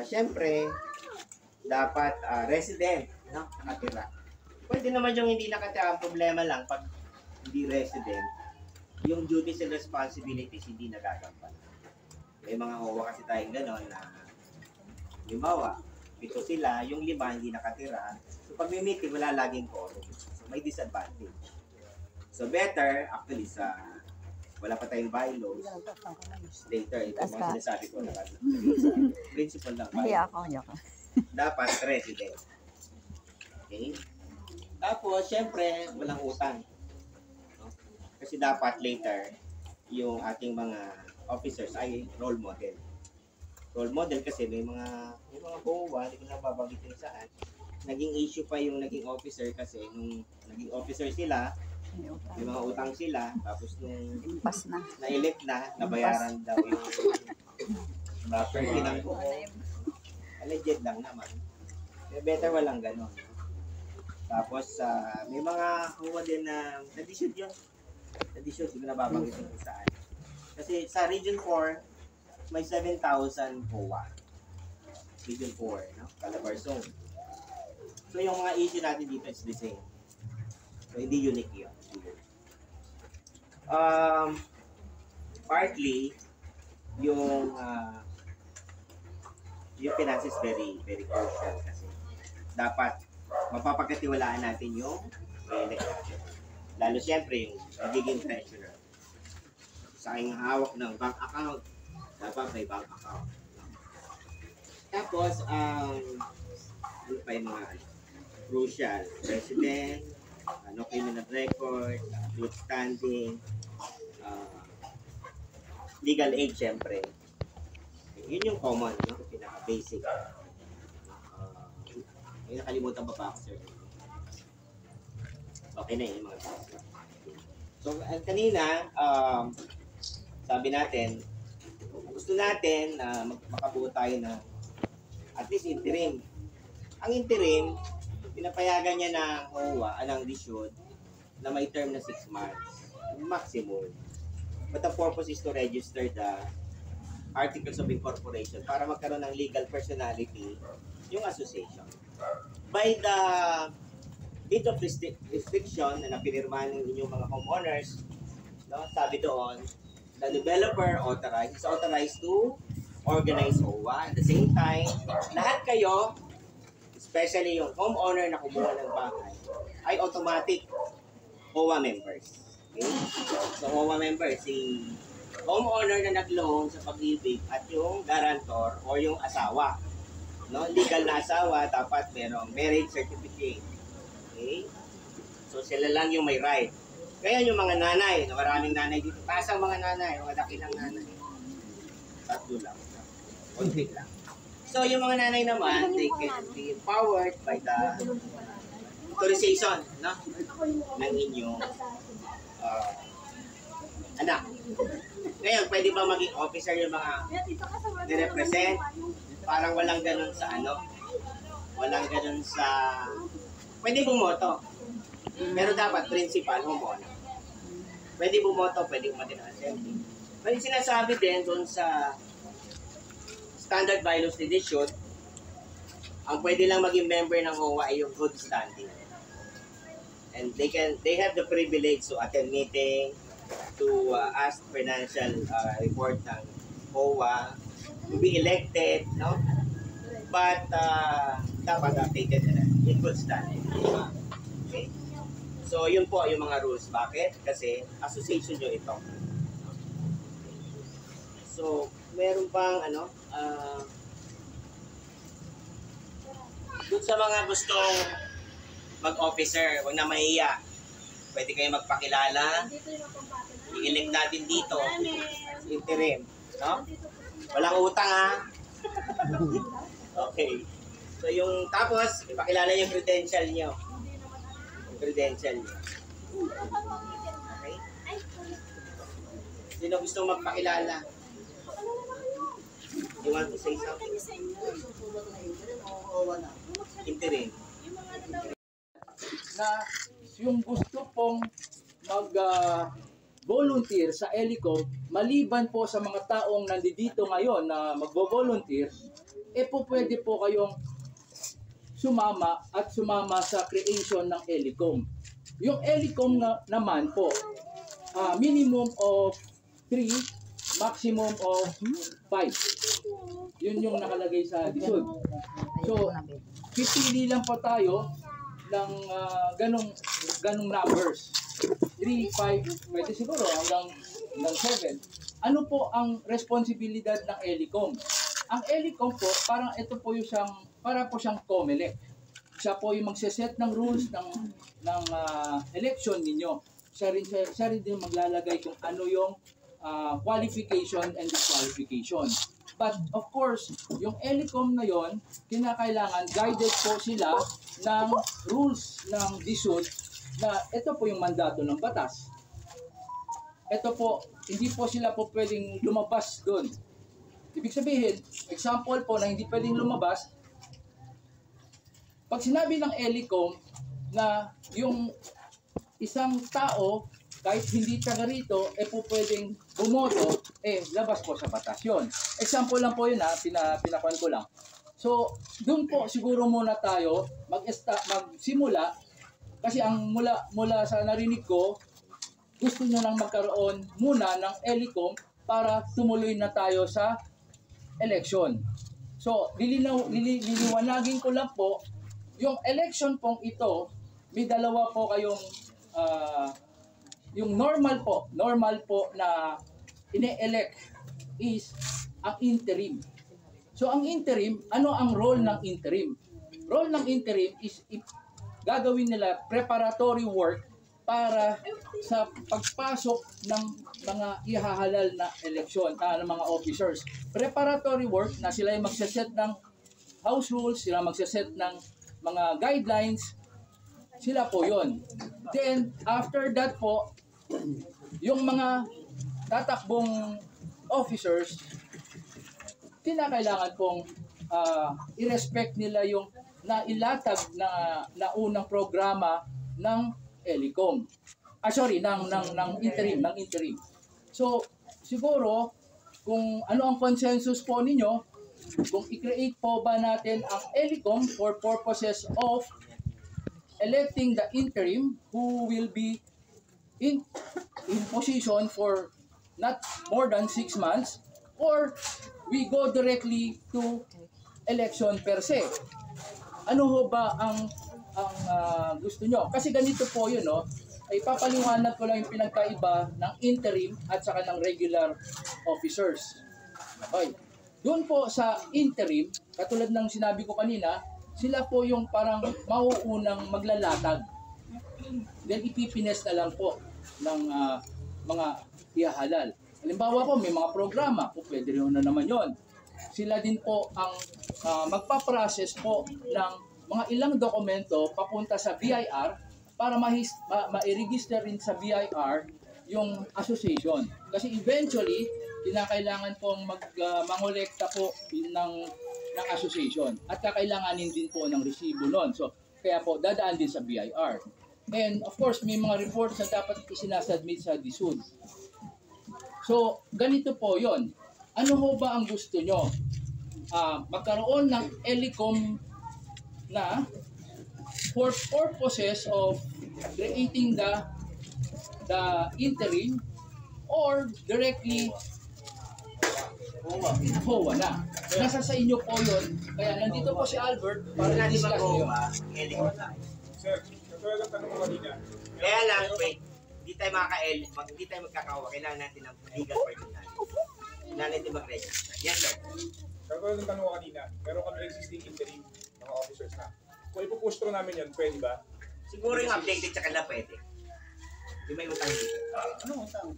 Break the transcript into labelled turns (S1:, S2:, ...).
S1: Siyempre, dapat resident, no? Nakatira. Pwede naman yung hindi nakatira. Ang problema lang, pag hindi resident, yung duties and responsibilities hindi nagagampan. May mga OWA kasi tayong gano'n na halimbawa, 7 sila, yung 5 hindi nakatira. So pag may meeting, wala laging quorum. So may disadvantage. So better, actually, wala pa tayong bylaws. Later, ito mga sinasabi ko na principle lang. Dapat resident. Okay? Tapos, syempre, walang utang. No? Kasi dapat later, yung ating mga officers ay role model. Role model kasi may mga COA, hindi ko na babanggitin saan. Naging issue pa yung naging officer kasi nung naging officer sila, may mga utang sila, tapos nung na-elect na, nabayaran daw yung property ng buo. Alleged lang naman. Better walang ganon. Tapos, may mga COA din na na-dissuade yun. Na-dissuade, hindi ko na babanggitin kung saan. Kasi sa Region 4, may 7,000 COA. Region 4, no? Calabar Zone. So, yung mga issue natin dito is the same. So, hindi unique yun. Partly, yung finances very, very crucial kasi dapat mapapagkatiwalaan natin yung elect natin. Lalo siyempre yung magiging treasurer. Sa aking hawak ng bank account, dapat may bank account. Tapos, ano pa yung mga crucial? President, no criminal record, good standing, legal aid siyempre. Yun yung common, no? Pinaka-basic. May nakalimutan pa ako, sir. Okay na yung mga task. So, kanina, sabi natin, gusto natin na makabuo tayo ng at least interim. Ang interim, pinapayagan niya ng OWA, ng DSUD, na may term na 6 months. Maximum. But the purpose is to register the articles of incorporation para magkaroon ng legal personality yung association. By the bit of restriction na napinirmahan ng inyong mga homeowners, no, sabi doon, the developer is authorized to organize OWA. At the same time, lahat kayo, especially yung homeowner na kumuha ng bahay, ay automatic OWA members. Okay? So, OWA members, si homeowner na nag-loan sa pag-ibig at yung guarantor o yung asawa. No? Legal na asawa, dapat merong marriage certificate. Okay? So, sila lang yung may right. Kaya yung mga nanay, maraming nanay dito, taas ang mga nanay, mga dakilang nanay. Tatlo lang. Konti lang. So, yung mga nanay naman, they can be empowered by the authorization, no? Ng inyong anak. Ngayon, pwede ba maging officer yung mga nirepresent? Parang walang ganun sa walang ganun sa, pwede bumoto. Pero dapat principal, homeowner. Pwede bumoto, pwede umatin ng assembly. Pero sinasabi din doon sa standard bylaws ni DSUD, ang pwede lang maging member ng OWA ay yung good standing. And they have the privilege to attend meeting, to ask financial report ng OWA, to be elected, no? But dapat updated na in good standing. Okay? So, yun po yung mga rules. Bakit? Kasi association nyo ito. So, meron bang dun sa mga gustong mag-officer, huwag na mahiya. Pwede kayo magpakilala. I-elect natin dito. Interim. No? Walang utang, ha? Okay. So, yung tapos, ipakilala yung credential nyo. Yung credential nyo. Okay? Sino gustong magpakilala? You want to say something? Interim.
S2: Na yung gusto pong mag-volunteer sa ELICOM, maliban po sa mga taong nandito ngayon na magvo-volunteer, po pwede po kayong sumama sa creation ng ELICOM. Yung ELICOM naman po, minimum of 3, maximum of 5. Yun yung nakalagay sa DSUD. So, pipili lang po tayo ng ganong numbers. 3, 5, pwede siguro hanggang 7. Ano po ang responsibilidad ng ELICOM? Ang ELICOM po, parang ito po yung para po siyang COMELEC. Siya po yung magseset ng rules ng election ninyo. Siya rin din maglalagay kung ano yung qualification and disqualification. But of course, yung ELICOM na yon, kinakailangan guided po sila ng rules ng DSUD na ito po yung mandato ng batas. Ito po, hindi po sila po pwedeng lumabas doon. Ibig sabihin, example po na hindi pwedeng lumabas, pag sinabi ng ELICOM na yung isang tao, kahit hindi taga rito, po pwedeng bumoto, labas po sa batas yun. Example lang po yun pinakuan ko lang. So, doon po siguro muna tayo magsimula, kasi ang mula sa narinig ko, gusto nyo nang magkaroon muna ng ELICOM para tumuloy na tayo sa election. So, liliwanagin ko lang po, yung election pong ito, may dalawa po kayong yung normal po na ine-elect is ang interim. So ang interim, ano ang role ng interim? Role ng interim is gagawin nila preparatory work para sa pagpasok ng mga ihahalal na eleksyon ng mga officers. Preparatory work na sila yung magsaset ng house rules, sila magsaset ng mga guidelines, sila po yon. Then, after that po, yung mga tatakbong officers, kinakailangan pong i-respect nila yung nailatag na unang programa ng ELICOM. Ng interim. So, siguro, kung ano ang consensus po ninyo, kung i-create po ba natin ang ELICOM for purposes of electing the interim who will be in position for not more than 6 months, or we go directly to election per se. Ano ho ba ang gusto nyo? Kasi ganito po yun, no? Ay papaliwanag ko lang yung pinagkaiba ng interim at saka ng regular officers. Okay. Doon po sa interim, katulad ng sinabi ko kanina, sila po yung parang mauunang maglalatag. Then ipipines na lang po ng mga ihahalal. Halimbawa po, may mga programa, po pwede rin na naman yon. Sila din po ang magpaprocess po ng mga ilang dokumento papunta sa BIR para ma-register rin sa BIR yung association. Kasi eventually, kinakailangan pong mangolekta po ng association at kakailanganin din po ng resibo nun. So, kaya po dadaan din sa BIR. And of course, may mga reports na dapat isinasubmit sa DSUD. So, ganito po yon. Ano ho ba ang gusto nyo? Magkaroon ng ELICOM na for purposes of creating the interim, or directly HOA na. Nasa sa inyo po yun. Kaya nandito po si Albert para
S1: Natin
S2: i-discuss nyo.
S1: mag-ELICOM tayo.
S3: Sir, katulad ng tanong ko kanina.
S1: Kaya lang, wait, hindi tayo magkakawa. Kailangan natin ng legal personality. Kailangan natin mag-register. Yes, sir.
S3: Katulad ng tanong ko kanina, meron kami existing interim mga officers na. Kung ipupustro namin yan, pwede ba?
S1: Siguro yung updated sa kanila pwede. Di may utang dito.
S4: Ano utang?